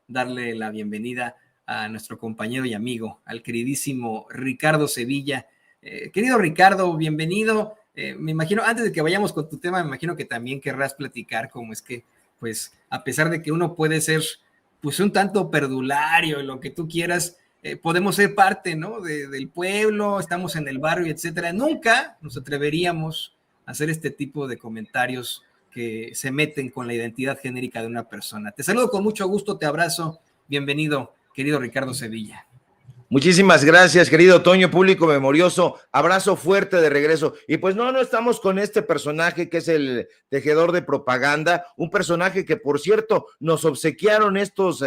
darle la bienvenida a nuestro compañero y amigo, al queridísimo Ricardo Sevilla. Querido Ricardo, bienvenido. Me imagino, antes de que vayamos con tu tema, me imagino que también querrás platicar cómo es que, pues, a pesar de que uno puede ser, pues, un tanto perdulario, lo que tú quieras, podemos ser parte, ¿no? Del pueblo, estamos en el barrio, etcétera. Nunca nos atreveríamos a hacer este tipo de comentarios que se meten con la identidad genérica de una persona. Te saludo con mucho gusto, te abrazo. Bienvenido, querido Ricardo Sevilla. Muchísimas gracias, querido Toño, público memorioso. Abrazo fuerte de regreso. Y pues no estamos con este personaje que es el tejedor de propaganda, un personaje que, por cierto, nos obsequiaron estos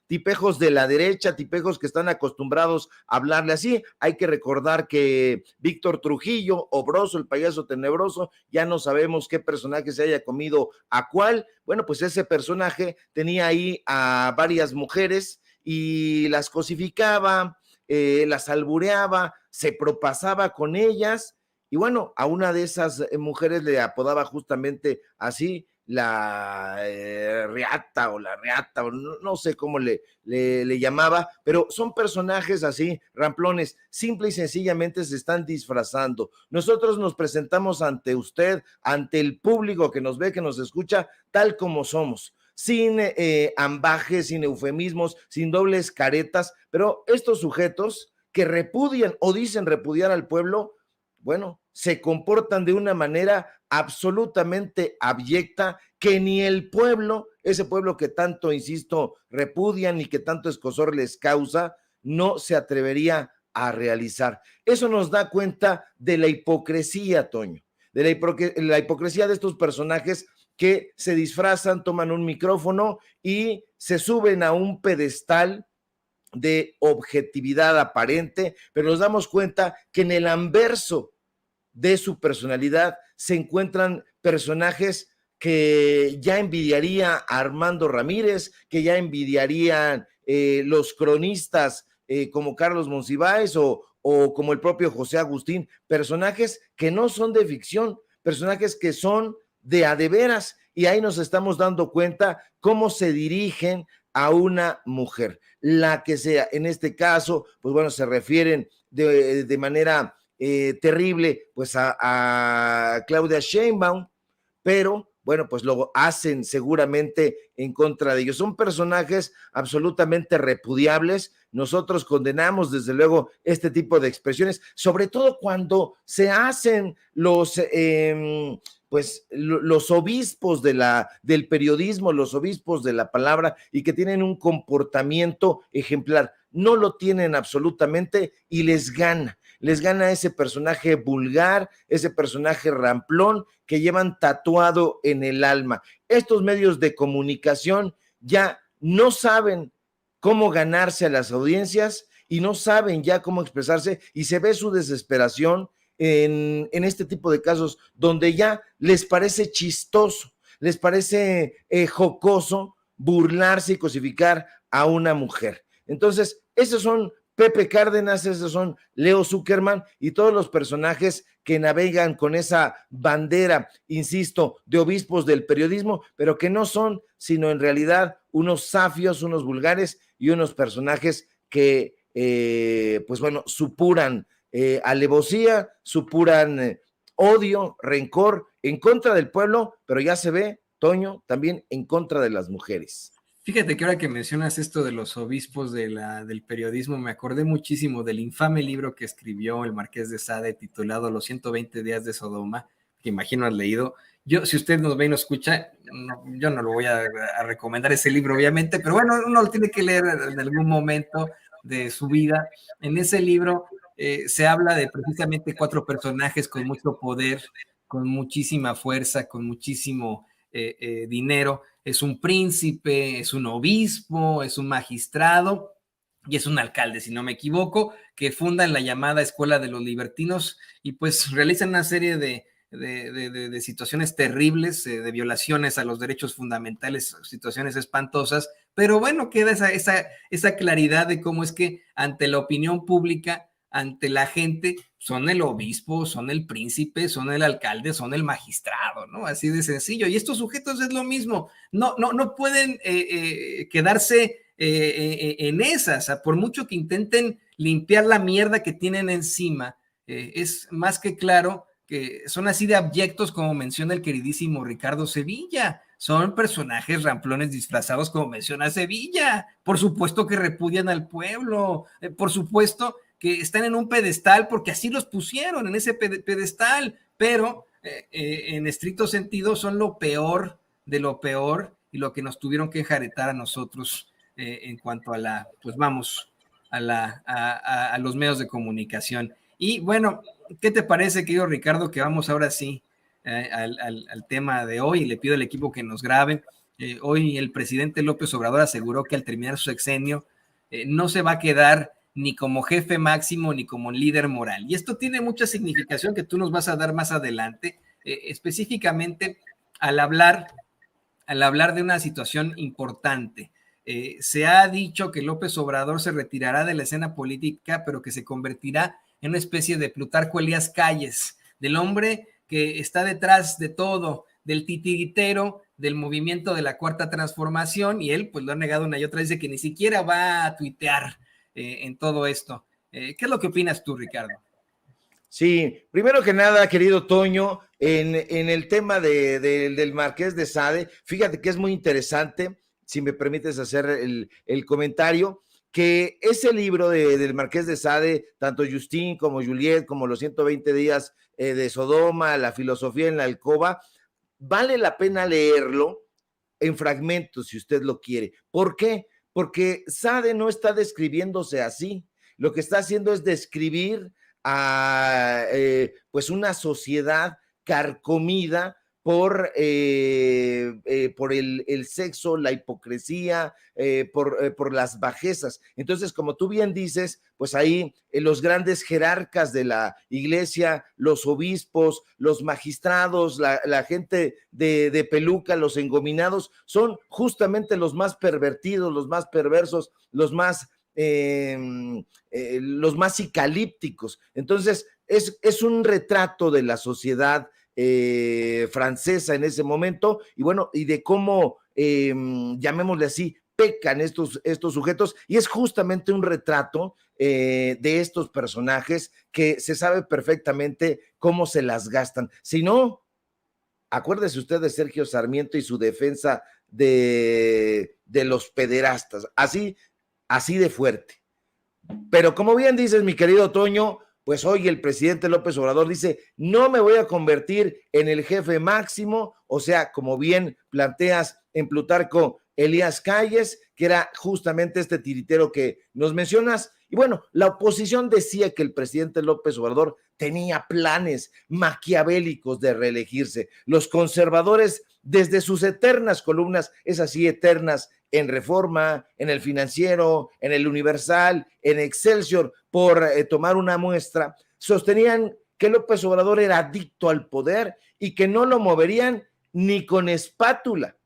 tipejos de la derecha, tipejos que están acostumbrados a hablarle así. Hay que recordar que Víctor Trujillo, Obroso, el payaso tenebroso, ya no sabemos qué personaje se haya comido a cuál. Bueno, pues ese personaje tenía ahí a varias mujeres y las cosificaba, las albureaba, se propasaba con ellas, y bueno, a una de esas mujeres le apodaba justamente así, la reata, o no sé cómo le llamaba, pero son personajes así, ramplones, simple y sencillamente se están disfrazando. Nosotros nos presentamos ante usted, ante el público que nos ve, que nos escucha, tal como somos, sin ambajes, sin eufemismos, sin dobles caretas, pero estos sujetos que repudian o dicen repudiar al pueblo, bueno, se comportan de una manera absolutamente abyecta que ni el pueblo, ese pueblo que tanto, insisto, repudian y que tanto escozor les causa, no se atrevería a realizar. Eso nos da cuenta de la hipocresía, Toño, de la hipocresía de estos personajes que se disfrazan, toman un micrófono y se suben a un pedestal de objetividad aparente, pero nos damos cuenta que en el anverso de su personalidad se encuentran personajes que ya envidiaría a Armando Ramírez, que ya envidiarían los cronistas como Carlos Monsiváis o como el propio José Agustín, personajes que no son de ficción, personajes que son de a de veras, y ahí nos estamos dando cuenta cómo se dirigen a una mujer, la que sea. En este caso, pues bueno, se refieren de manera terrible pues a Claudia Sheinbaum, pero bueno, pues lo hacen seguramente en contra de ellos. Son personajes absolutamente repudiables. Nosotros condenamos desde luego este tipo de expresiones, sobre todo cuando se hacen pues los obispos del periodismo, los obispos de la palabra, y que tienen un comportamiento ejemplar. No lo tienen absolutamente y les gana ese personaje vulgar, ese personaje ramplón que llevan tatuado en el alma. Estos medios de comunicación ya no saben cómo ganarse a las audiencias y no saben ya cómo expresarse, y se ve su desesperación en este tipo de casos donde ya les parece chistoso, les parece jocoso burlarse y cosificar a una mujer. Entonces, esos son Pepe Cárdenas, esos son Leo Zuckerman y todos los personajes que navegan con esa bandera, insisto, de obispos del periodismo, pero que no son sino en realidad unos safios, unos vulgares y unos personajes que, pues bueno, supuran alevosía, supuran odio, rencor en contra del pueblo, pero ya se ve, Toño, también en contra de las mujeres. Fíjate que ahora que mencionas esto de los obispos del periodismo, me acordé muchísimo del infame libro que escribió el Marqués de Sade titulado Los 120 días de Sodoma, que imagino has leído. Yo, si usted nos ve y nos escucha, yo no lo voy a recomendar ese libro, obviamente, pero bueno, uno lo tiene que leer en algún momento de su vida. En ese libro se habla de precisamente 4 personajes con mucho poder, con muchísima fuerza, con muchísimo dinero. Es un príncipe, es un obispo, es un magistrado y es un alcalde, si no me equivoco, que fundan la llamada Escuela de los Libertinos y pues realizan una serie de situaciones terribles, de violaciones a los derechos fundamentales, situaciones espantosas, pero bueno, queda esa claridad de cómo es que ante la opinión pública ante la gente son el obispo, son el príncipe, son el alcalde, son el magistrado, ¿no? Así de sencillo. Y estos sujetos es lo mismo. No pueden quedarse en esas. O sea, por mucho que intenten limpiar la mierda que tienen encima, es más que claro que son así de abyectos como menciona el queridísimo Ricardo Sevilla. Son personajes ramplones disfrazados como menciona Sevilla. Por supuesto que repudian al pueblo. Por supuesto que están en un pedestal porque así los pusieron en ese pedestal, pero en estricto sentido son lo peor de lo peor y lo que nos tuvieron que enjaretar a nosotros en cuanto a pues vamos, a los medios de comunicación. Y bueno, ¿qué te parece, querido Ricardo, que vamos ahora sí al tema de hoy? Le pido al equipo que nos grabe. Hoy el presidente López Obrador aseguró que al terminar su sexenio no se va a quedar ni como jefe máximo ni como líder moral. Y esto tiene mucha significación que tú nos vas a dar más adelante, específicamente al hablar de una situación importante. Se ha dicho que López Obrador se retirará de la escena política, pero que se convertirá en una especie de Plutarco Elías Calles, del hombre que está detrás de todo, del titiritero, del movimiento de la Cuarta Transformación, y él pues lo ha negado una y otra vez, dice que ni siquiera va a tuitear en todo esto. ¿Qué es lo que opinas tú, Ricardo? Sí, primero que nada, querido Toño, en el tema del Marqués de Sade, fíjate que es muy interesante, si me permites hacer el comentario, que ese libro del Marqués de Sade, tanto Justín como Juliet, como los 120 días de Sodoma, la filosofía en la alcoba, vale la pena leerlo en fragmentos, si usted lo quiere. ¿Por qué? Porque Sade no está describiéndose así, lo que está haciendo es describir a pues una sociedad carcomida por el sexo, la hipocresía, por las bajezas. Entonces, como tú bien dices, pues ahí los grandes jerarcas de la iglesia, los obispos, los magistrados, la gente de peluca, los engominados, son justamente los más pervertidos, los más perversos, los más psicalípticos. Entonces, es un retrato de la sociedad francesa en ese momento, y bueno, y de cómo, llamémosle así, pecan estos sujetos, y es justamente un retrato de estos personajes que se sabe perfectamente cómo se las gastan. Si no, acuérdese usted de Sergio Sarmiento y su defensa de los pederastas, así de fuerte. Pero como bien dices, mi querido Toño, pues hoy el presidente López Obrador dice, no me voy a convertir en el jefe máximo, o sea, como bien planteas en Plutarco Elías Calles, que era justamente este tiritero que nos mencionas. Y bueno, la oposición decía que el presidente López Obrador tenía planes maquiavélicos de reelegirse. Los conservadores, desde sus eternas columnas, es así, eternas, en Reforma, en El Financiero, en El Universal, en Excelsior, por tomar una muestra, sostenían que López Obrador era adicto al poder y que no lo moverían ni con espátula.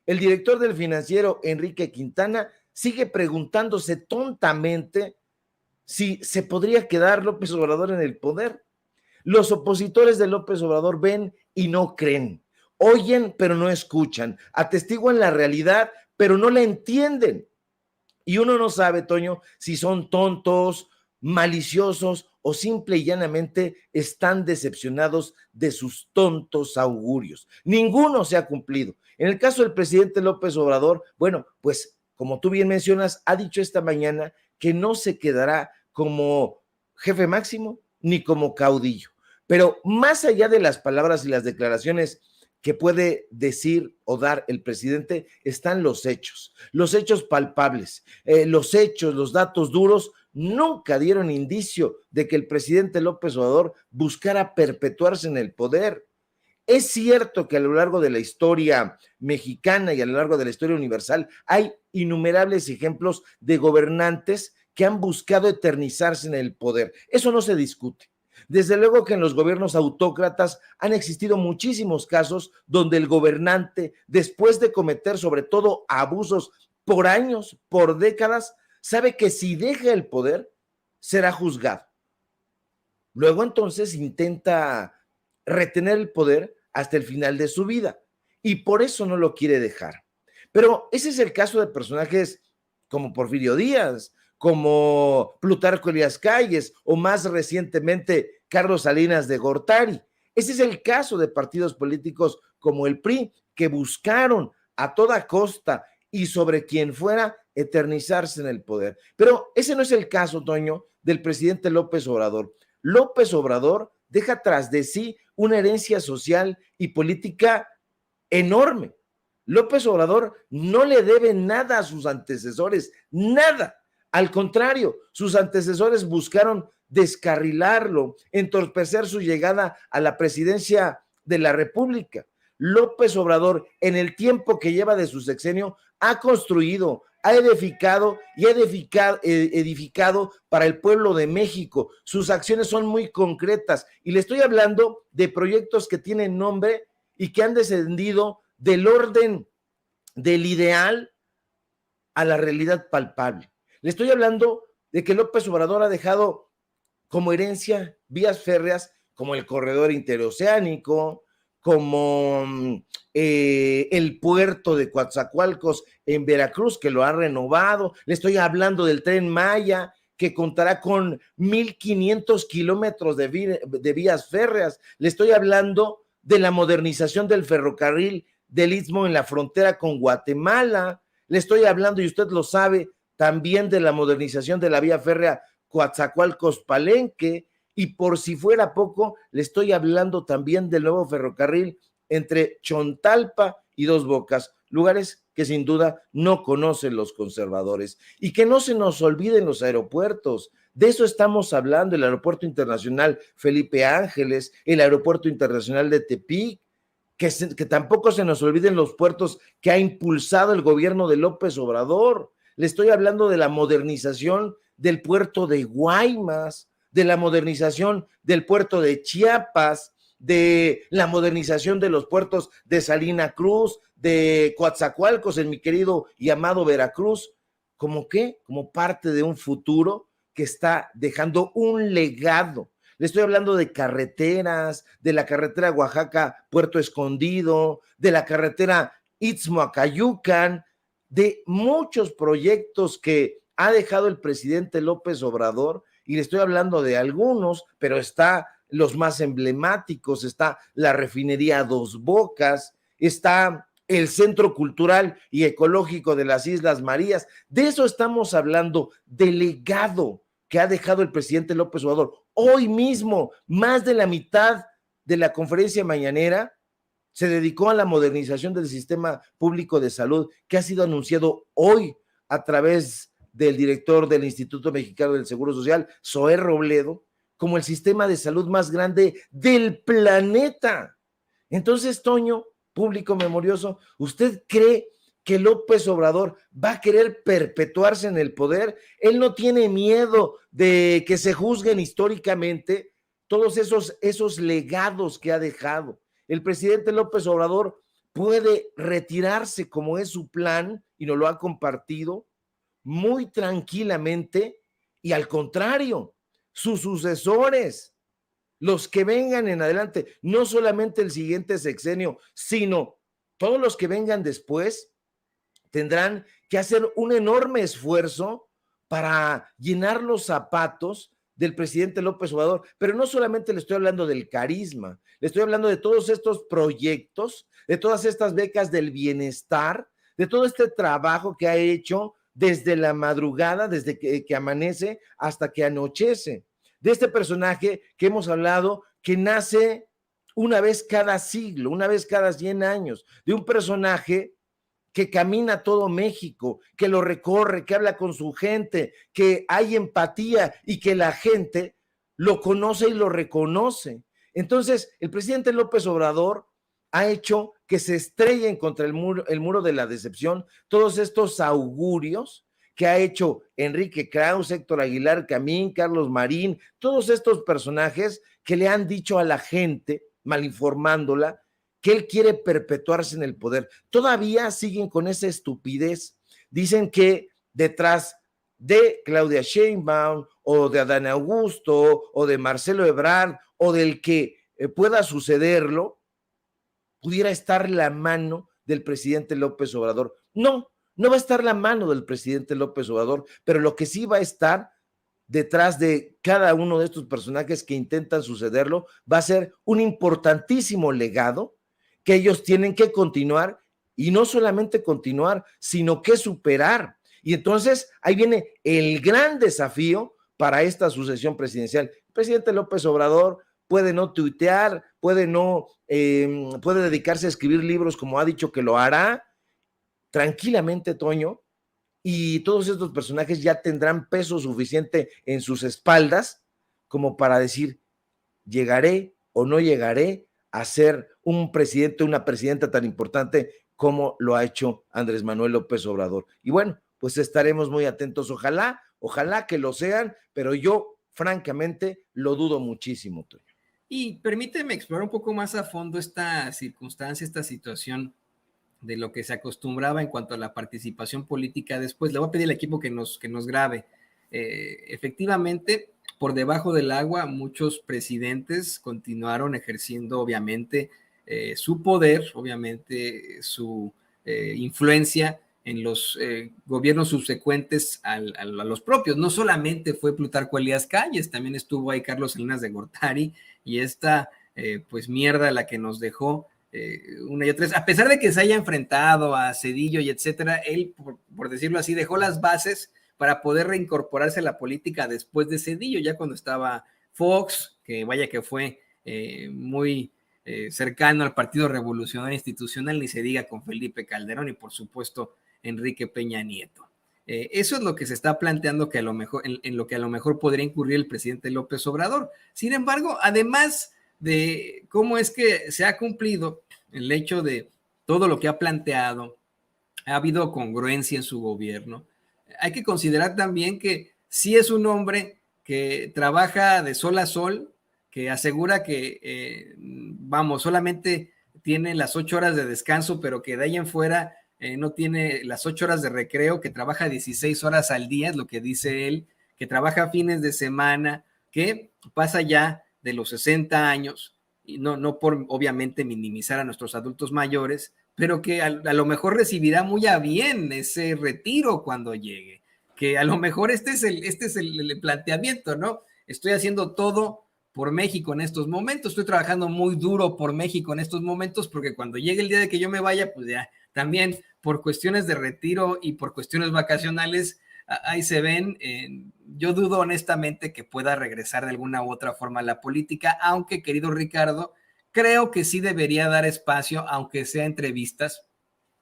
El director del Financiero, Enrique Quintana, sigue preguntándose tontamente si se podría quedar López Obrador en el poder. Los opositores de López Obrador ven y no creen, oyen pero no escuchan, atestiguan la realidad pero no la entienden. Y uno no sabe, Toño, si son tontos, maliciosos o simple y llanamente están decepcionados de sus tontos augurios. Ninguno se ha cumplido. En el caso del presidente López Obrador, bueno, pues como tú bien mencionas, ha dicho esta mañana que no se quedará como jefe máximo ni como caudillo. Pero más allá de las palabras y las declaraciones que puede decir o dar el presidente, están los hechos palpables, los hechos, los datos duros, nunca dieron indicio de que el presidente López Obrador buscara perpetuarse en el poder. Es cierto que a lo largo de la historia mexicana y a lo largo de la historia universal hay innumerables ejemplos de gobernantes que han buscado eternizarse en el poder. Eso no se discute. Desde luego que en los gobiernos autócratas han existido muchísimos casos donde el gobernante, después de cometer sobre todo abusos por años, por décadas, sabe que si deja el poder, será juzgado. Luego entonces intenta retener el poder hasta el final de su vida y por eso no lo quiere dejar. Pero ese es el caso de personajes como Porfirio Díaz, como Plutarco Elías Calles o más recientemente Carlos Salinas de Gortari. Ese es el caso de partidos políticos como el PRI, que buscaron a toda costa y sobre quien fuera eternizarse en el poder. Pero ese no es el caso, Toño, del presidente López Obrador. López Obrador deja tras de sí una herencia social y política enorme. López Obrador no le debe nada a sus antecesores, nada. Al contrario, sus antecesores buscaron descarrilarlo, entorpecer su llegada a la presidencia de la República. López Obrador, en el tiempo que lleva de su sexenio, ha construido, ha edificado y ha edificado para el pueblo de México. Sus acciones son muy concretas y le estoy hablando de proyectos que tienen nombre y que han descendido del orden del ideal a la realidad palpable. Le estoy hablando de que López Obrador ha dejado como herencia vías férreas como el corredor interoceánico, como el puerto de Coatzacoalcos en Veracruz, que lo ha renovado. Le estoy hablando del Tren Maya, que contará con 1,500 kilómetros de vías férreas. Le estoy hablando de la modernización del ferrocarril del Istmo en la frontera con Guatemala. Le estoy hablando, y usted lo sabe, también de la modernización de la vía férrea Coatzacoalcos-Palenque, y por si fuera poco, le estoy hablando también del nuevo ferrocarril entre Chontalpa y Dos Bocas, lugares que sin duda no conocen los conservadores. Y que no se nos olviden los aeropuertos. De eso estamos hablando, el Aeropuerto Internacional Felipe Ángeles, el Aeropuerto Internacional de Tepic, que tampoco se nos olviden los puertos que ha impulsado el gobierno de López Obrador. Le estoy hablando de la modernización del puerto de Guaymas, de la modernización del puerto de Chiapas, de la modernización de los puertos de Salina Cruz, de Coatzacoalcos, en mi querido y amado Veracruz. ¿Cómo qué? Como parte de un futuro que está dejando un legado. Le estoy hablando de carreteras, de la carretera Oaxaca-Puerto Escondido, de la carretera Istmo-Acayucan, de muchos proyectos que ha dejado el presidente López Obrador, y le estoy hablando de algunos, pero está los más emblemáticos, está la refinería Dos Bocas, está el Centro Cultural y Ecológico de las Islas Marías. De eso estamos hablando, del legado que ha dejado el presidente López Obrador. Hoy mismo, más de la mitad de la conferencia mañanera se dedicó a la modernización del sistema público de salud, que ha sido anunciado hoy a través del director del Instituto Mexicano del Seguro Social, Zoé Robledo, como el sistema de salud más grande del planeta. Entonces, Toño, público memorioso, ¿usted cree que López Obrador va a querer perpetuarse en el poder? Él no tiene miedo de que se juzguen históricamente todos esos legados que ha dejado. El presidente López Obrador puede retirarse, como es su plan, y nos lo ha compartido, muy tranquilamente, y al contrario, sus sucesores, los que vengan en adelante, no solamente el siguiente sexenio, sino todos los que vengan después, tendrán que hacer un enorme esfuerzo para llenar los zapatos del presidente López Obrador. Pero no solamente le estoy hablando del carisma, le estoy hablando de todos estos proyectos, de todas estas becas del bienestar, de todo este trabajo que ha hecho desde la madrugada, desde que amanece hasta que anochece, de este personaje que hemos hablado, que nace una vez cada siglo, una vez cada 100 años, de un personaje que camina todo México, que lo recorre, que habla con su gente, que hay empatía y que la gente lo conoce y lo reconoce. Entonces, el presidente López Obrador ha hecho que se estrellen contra el muro de la decepción todos estos augurios que ha hecho Enrique Krause, Héctor Aguilar Camín, Carlos Marín, todos estos personajes que le han dicho a la gente, malinformándola, que él quiere perpetuarse en el poder. Todavía siguen con esa estupidez. Dicen que detrás de Claudia Sheinbaum o de Adán Augusto o de Marcelo Ebrard o del que pueda sucederlo, pudiera estar la mano del presidente López Obrador. No, no va a estar la mano del presidente López Obrador, pero lo que sí va a estar detrás de cada uno de estos personajes que intentan sucederlo va a ser un importantísimo legado que ellos tienen que continuar, y no solamente continuar, sino que superar. Y entonces ahí viene el gran desafío para esta sucesión presidencial. El presidente López Obrador puede no tuitear, puede dedicarse a escribir libros como ha dicho que lo hará tranquilamente, Toño, y todos estos personajes ya tendrán peso suficiente en sus espaldas como para decir, llegaré o no llegaré a ser un presidente, una presidenta tan importante como lo ha hecho Andrés Manuel López Obrador. Y bueno, pues estaremos muy atentos. Ojalá que lo sean, pero yo francamente lo dudo muchísimo, Toño. Y permíteme explorar un poco más a fondo esta circunstancia, esta situación de lo que se acostumbraba en cuanto a la participación política después. Le voy a pedir al equipo que nos grabe. Efectivamente, por debajo del agua, muchos presidentes continuaron ejerciendo, obviamente, su poder, obviamente, su influencia en los gobiernos subsecuentes a los propios. No solamente fue Plutarco Elías Calles, también estuvo ahí Carlos Salinas de Gortari y esta pues mierda la que nos dejó una y otra vez, a pesar de que se haya enfrentado a Zedillo y etcétera, él, por decirlo así, dejó las bases para poder reincorporarse a la política después de Zedillo, ya cuando estaba Fox, que vaya que fue muy cercano al Partido Revolucionario Institucional, ni se diga con Felipe Calderón y por supuesto Enrique Peña Nieto. Eso es lo que se está planteando que a lo mejor, en lo que a lo mejor podría incurrir el presidente López Obrador. Sin embargo, además de cómo es que se ha cumplido el hecho de todo lo que ha planteado, ha habido congruencia en su gobierno. Hay que considerar también que sí es un hombre que trabaja de sol a sol, que asegura que, vamos, solamente tiene las 8 horas de descanso, pero que de ahí en fuera no tiene las 8 horas de recreo, que trabaja 16 horas al día, es lo que dice él, que trabaja fines de semana, que pasa ya de los 60 años, y no por obviamente minimizar a nuestros adultos mayores, pero que a lo mejor recibirá muy a bien ese retiro cuando llegue, que a lo mejor este es el planteamiento, ¿no? Estoy haciendo todo por México en estos momentos, estoy trabajando muy duro por México en estos momentos, porque cuando llegue el día de que yo me vaya, pues ya también por cuestiones de retiro y por cuestiones vacacionales, ahí se ven. Yo dudo honestamente que pueda regresar de alguna u otra forma a la política, aunque, querido Ricardo, creo que sí debería dar espacio, aunque sea entrevistas,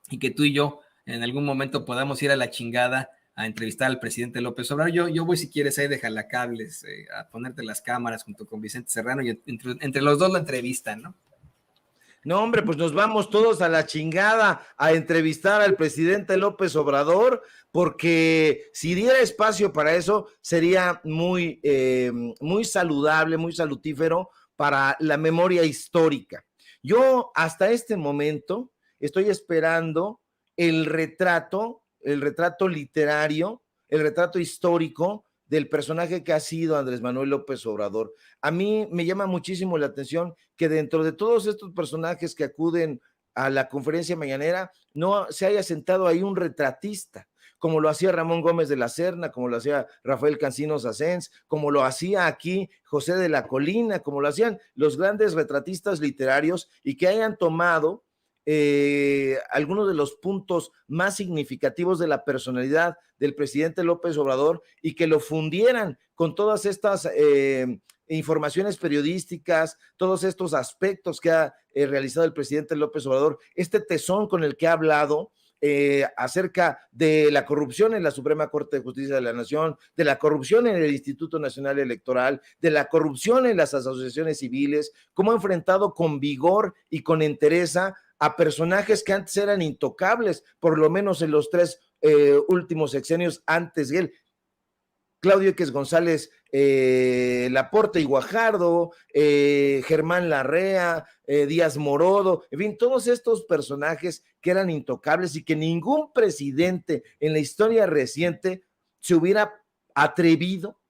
y que tú y yo en algún momento podamos ir a la chingada a entrevistar al presidente López Obrador. Yo voy, si quieres, ahí de jalacables, a ponerte las cámaras junto con Vicente Serrano, y entre los dos la entrevistan, ¿no? No, hombre, pues nos vamos todos a la chingada a entrevistar al presidente López Obrador, porque si diera espacio para eso, sería muy saludable, muy salutífero para la memoria histórica. Yo hasta este momento estoy esperando el retrato literario, el retrato histórico del personaje que ha sido Andrés Manuel López Obrador. A mí me llama muchísimo la atención que dentro de todos estos personajes que acuden a la conferencia mañanera, no se haya sentado ahí un retratista, como lo hacía Ramón Gómez de la Serna, como lo hacía Rafael Cancinos Asens, como lo hacía aquí José de la Colina, como lo hacían los grandes retratistas literarios, y que hayan tomado algunos de los puntos más significativos de la personalidad del presidente López Obrador y que lo fundieran con todas estas informaciones periodísticas, todos estos aspectos que ha realizado el presidente López Obrador, este tesón con el que ha hablado acerca de la corrupción en la Suprema Corte de Justicia de la Nación, de la corrupción en el Instituto Nacional Electoral, de la corrupción en las asociaciones civiles, cómo ha enfrentado con vigor y con entereza a personajes que antes eran intocables, por lo menos en los 3 últimos sexenios antes de él. Claudio X González Laporte y Guajardo, Germán Larrea, Díaz Morodo, en fin, todos estos personajes que eran intocables y que ningún presidente en la historia reciente se hubiera atrevido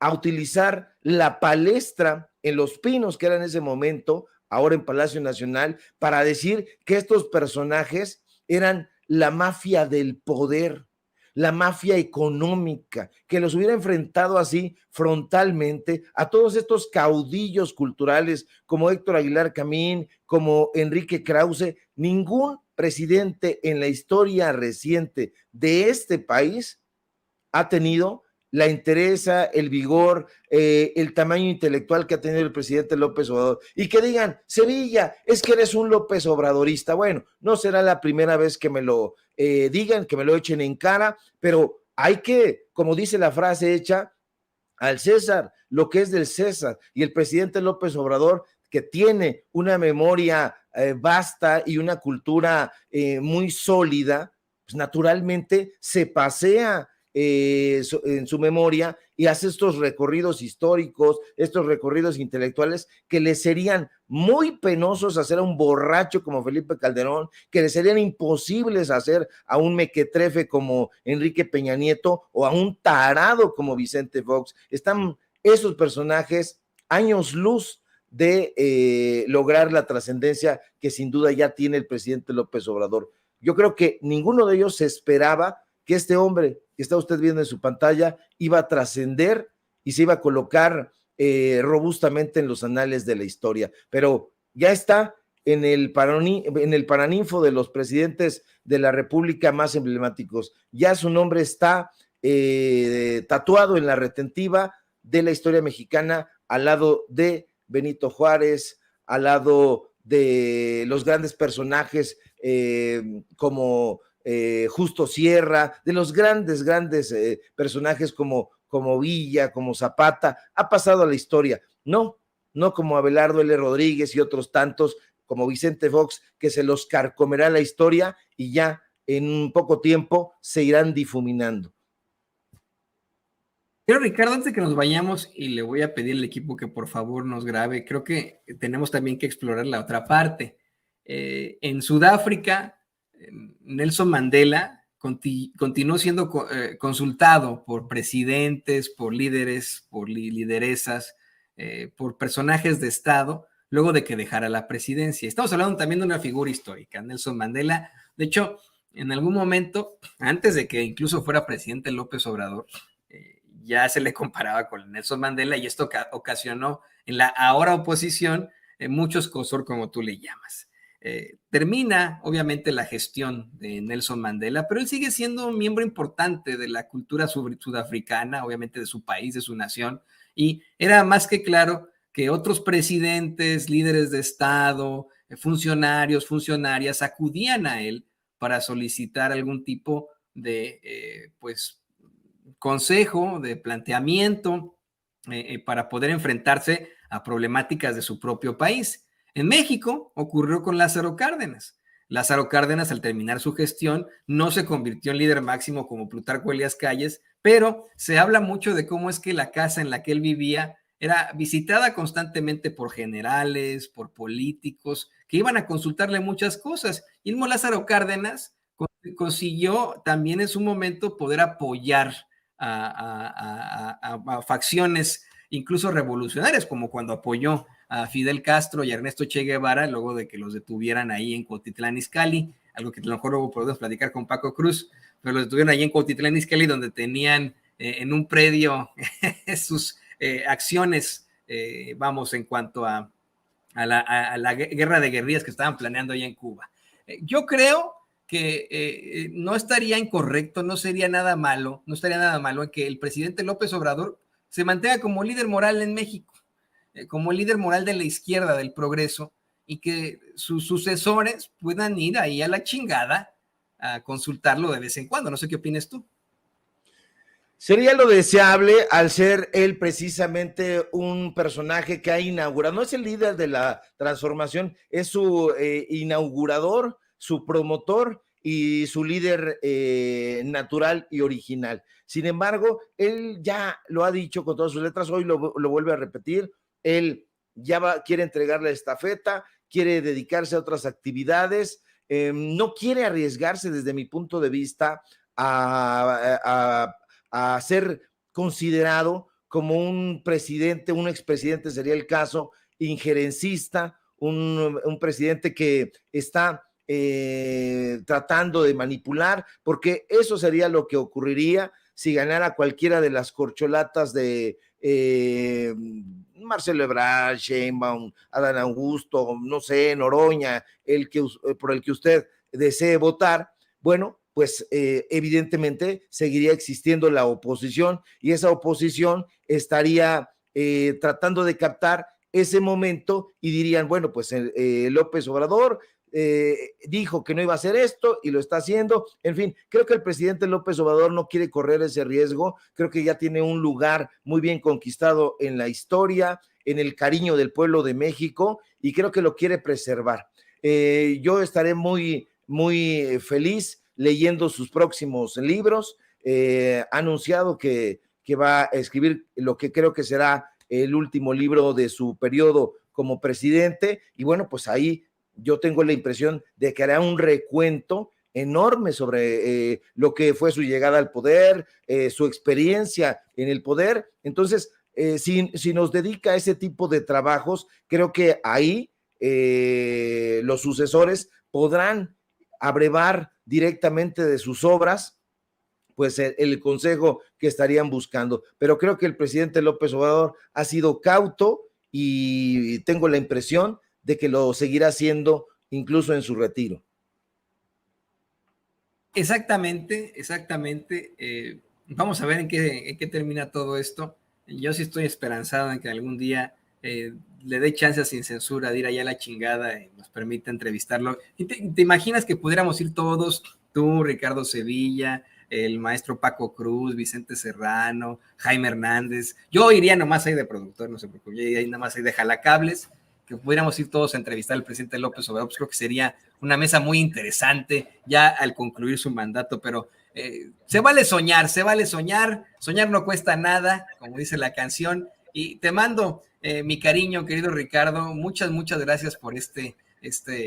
a utilizar la palestra en Los Pinos, que era en ese momento, ahora en Palacio Nacional, para decir que estos personajes eran la mafia del poder, la mafia económica, que los hubiera enfrentado así frontalmente a todos estos caudillos culturales como Héctor Aguilar Camín, como Enrique Krause. Ningún presidente en la historia reciente de este país ha tenido la entereza, el vigor, el tamaño intelectual que ha tenido el presidente López Obrador. Y que digan, Sevilla, es que eres un López Obradorista. Bueno, no será la primera vez que me lo digan, que me lo echen en cara, pero hay que, como dice la frase hecha, al César lo que es del César. Y el presidente López Obrador, que tiene una memoria vasta y una cultura muy sólida, pues naturalmente se pasea en su memoria y hace estos recorridos históricos, estos recorridos intelectuales que le serían muy penosos hacer a un borracho como Felipe Calderón, que le serían imposibles hacer a un mequetrefe como Enrique Peña Nieto o a un tarado como Vicente Fox. Están esos personajes años luz de lograr la trascendencia que sin duda ya tiene el presidente López Obrador. Yo creo que ninguno de ellos se esperaba que este hombre que está usted viendo en su pantalla iba a trascender y se iba a colocar robustamente en los anales de la historia, pero ya está en el paraninfo de los presidentes de la República más emblemáticos. Ya su nombre está tatuado en la retentiva de la historia mexicana, al lado de Benito Juárez, al lado de los grandes personajes como Justo Sierra, de los grandes personajes como Villa, como Zapata. Ha pasado a la historia, no como Abelardo L. Rodríguez y otros tantos, como Vicente Fox, que se los carcomerá la historia y ya en un poco tiempo se irán difuminando. Pero Ricardo, antes de que nos vayamos, y le voy a pedir al equipo que por favor nos grabe, creo que tenemos también que explorar la otra parte. En Sudáfrica, Nelson Mandela continuó siendo consultado por presidentes, por líderes, por lideresas, por personajes de Estado, luego de que dejara la presidencia. Estamos hablando también de una figura histórica, Nelson Mandela. De hecho, en algún momento, antes de que incluso fuera presidente López Obrador, ya se le comparaba con Nelson Mandela y esto ocasionó en la ahora oposición mucho escozor, como tú le llamas. Termina obviamente la gestión de Nelson Mandela, pero él sigue siendo un miembro importante de la cultura sudafricana, obviamente de su país, de su nación, y era más que claro que otros presidentes, líderes de Estado, funcionarios, funcionarias acudían a él para solicitar algún tipo de consejo, de planteamiento para poder enfrentarse a problemáticas de su propio país. En México ocurrió con Lázaro Cárdenas. Lázaro Cárdenas, al terminar su gestión, no se convirtió en líder máximo como Plutarco Elías Calles, pero se habla mucho de cómo es que la casa en la que él vivía era visitada constantemente por generales, por políticos, que iban a consultarle muchas cosas. Y el mismo Lázaro Cárdenas consiguió también en su momento poder apoyar a facciones incluso revolucionarias, como cuando apoyó a Fidel Castro y a Ernesto Che Guevara luego de que los detuvieran ahí en Cuautitlán Izcalli, algo que a lo mejor luego podemos platicar con Paco Cruz, pero los detuvieron ahí en Cuautitlán Izcalli, donde tenían en un predio sus acciones, vamos, en cuanto a la guerra de guerrillas que estaban planeando allá en Cuba. Yo creo que no estaría incorrecto, no estaría nada malo en que el presidente López Obrador se mantenga como líder moral en México, como líder moral de la izquierda, del progreso, y que sus sucesores puedan ir ahí a la chingada a consultarlo de vez en cuando. No sé qué opinas tú. Sería lo deseable al ser él precisamente un personaje que ha inaugurado, no es el líder de la transformación, es su inaugurador, su promotor y su líder natural y original. Sin embargo, él ya lo ha dicho con todas sus letras, hoy lo vuelve a repetir, él ya quiere entregarle la estafeta, quiere dedicarse a otras actividades, no quiere arriesgarse desde mi punto de vista a a ser considerado como un presidente, un expresidente sería el caso, injerencista, un presidente que está tratando de manipular, porque eso sería lo que ocurriría si ganara cualquiera de las corcholatas de Marcelo Ebrard, Sheinbaum, Adán Augusto, no sé, Noroña, por el que usted desee votar. Bueno, pues evidentemente seguiría existiendo la oposición y esa oposición estaría tratando de captar ese momento y dirían, bueno, pues López Obrador dijo que no iba a hacer esto y lo está haciendo. En fin, creo que el presidente López Obrador no quiere correr ese riesgo, creo que ya tiene un lugar muy bien conquistado en la historia, en el cariño del pueblo de México y creo que lo quiere preservar. Yo estaré muy, muy feliz leyendo sus próximos libros. Ha anunciado que va a escribir lo que creo que será el último libro de su periodo como presidente y bueno, pues ahí yo tengo la impresión de que hará un recuento enorme sobre lo que fue su llegada al poder, su experiencia en el poder. Entonces, si nos dedica a ese tipo de trabajos, creo que ahí los sucesores podrán abrevar directamente de sus obras pues el consejo que estarían buscando. Pero creo que el presidente López Obrador ha sido cauto y tengo la impresión de que lo seguirá haciendo incluso en su retiro. Exactamente. Vamos a ver en qué termina todo esto. Yo sí estoy esperanzado en que algún día le dé chance sin censura de ir allá a la chingada y nos permita entrevistarlo. ¿Y te imaginas que pudiéramos ir todos, tú, Ricardo Sevilla, el maestro Paco Cruz, Vicente Serrano, Jaime Hernández? Yo iría nomás ahí de productor, no se preocupe, yo iría ahí nomás ahí de jalacables, que pudiéramos ir todos a entrevistar al presidente López Obrador, pues creo que sería una mesa muy interesante ya al concluir su mandato, pero se vale soñar, soñar no cuesta nada, como dice la canción, y te mando mi cariño, querido Ricardo, muchas gracias por este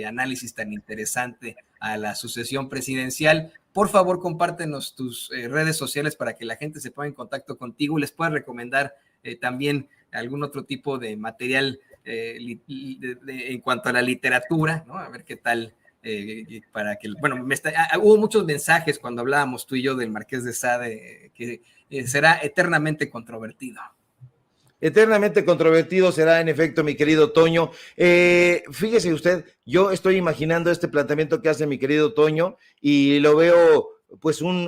análisis tan interesante a la sucesión presidencial. Por favor, compártenos tus redes sociales para que la gente se ponga en contacto contigo y les pueda recomendar también algún otro tipo de material en cuanto a la literatura, ¿no? A ver qué tal, para que, bueno, hubo muchos mensajes cuando hablábamos tú y yo del Marqués de Sade, que será eternamente controvertido. Eternamente controvertido será, en efecto, mi querido Toño. Fíjese usted, yo estoy imaginando este planteamiento que hace mi querido Toño y lo veo pues un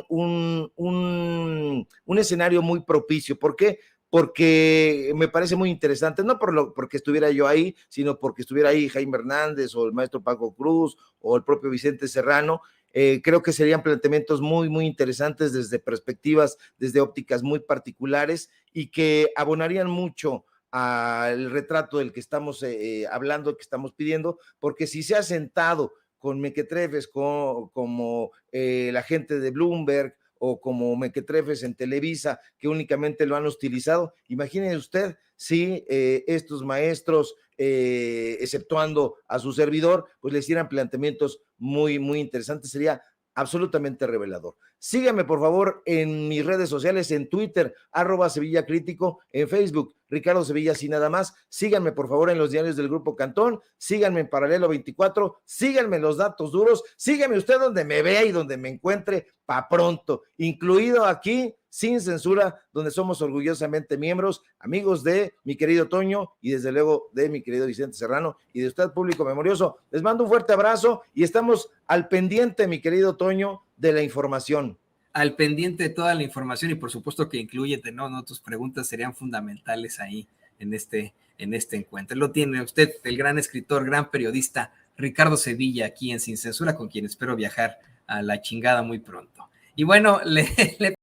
escenario muy propicio. ¿Por qué? Porque me parece muy interesante, no porque estuviera yo ahí, sino porque estuviera ahí Jaime Hernández o el maestro Paco Cruz o el propio Vicente Serrano. Creo que serían planteamientos muy, muy interesantes desde perspectivas, desde ópticas muy particulares y que abonarían mucho al retrato del que estamos hablando, que estamos pidiendo, porque si se ha sentado con mequetrefes como la gente de Bloomberg o como mequetrefes en Televisa, que únicamente lo han hostilizado, imagínese usted si estos maestros, exceptuando a su servidor, pues le hicieran planteamientos muy, muy interesantes. Sería absolutamente revelador. Síganme, por favor, en mis redes sociales, en Twitter, @Sevilla Crítico, en Facebook, Ricardo Sevilla, sin nada más. Síganme, por favor, en los diarios del Grupo Cantón, síganme en Paralelo 24, síganme en Los Datos Duros, síganme usted donde me vea y donde me encuentre pa' pronto, incluido aquí, sin censura, donde somos orgullosamente miembros, amigos de mi querido Toño y desde luego de mi querido Vicente Serrano y de usted, público memorioso. Les mando un fuerte abrazo y estamos al pendiente, mi querido Toño, de la información. Al pendiente de toda la información y por supuesto que incluyete, ¿no? Tus preguntas serían fundamentales ahí en este encuentro. Lo tiene usted, el gran escritor, gran periodista Ricardo Sevilla, aquí en Sin Censura, con quien espero viajar a la chingada muy pronto. Y bueno, le